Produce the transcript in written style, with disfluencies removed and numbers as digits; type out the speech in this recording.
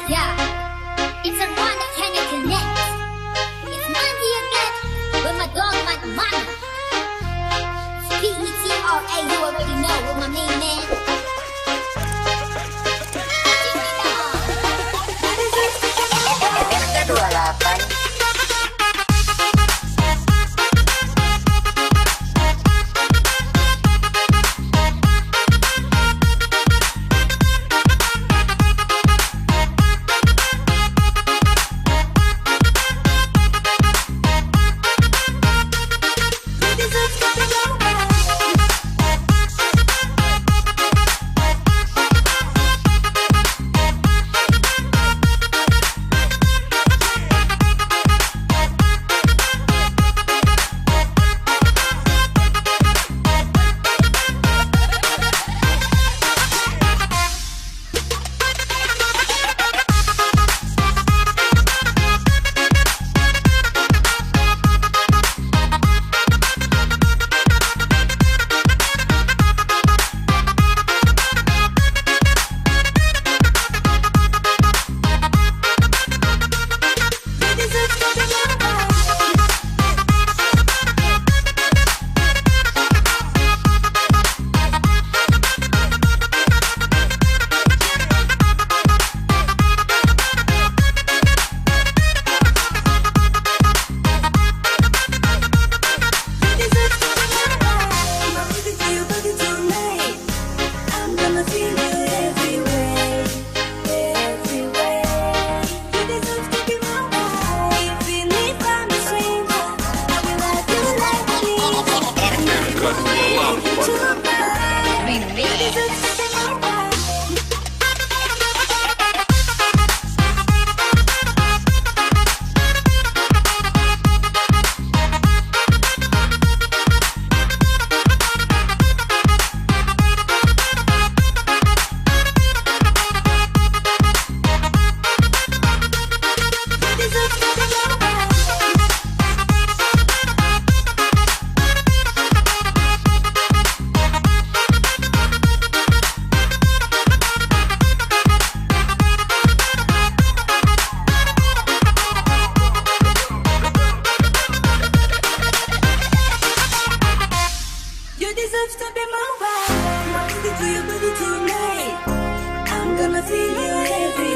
Yeah, it's a one that can you connect. It's money again with my dog, my mama. P-E-T-R-A, you already know with my main man. RT 28. You deserve to be my wife. I'm gonna feel you every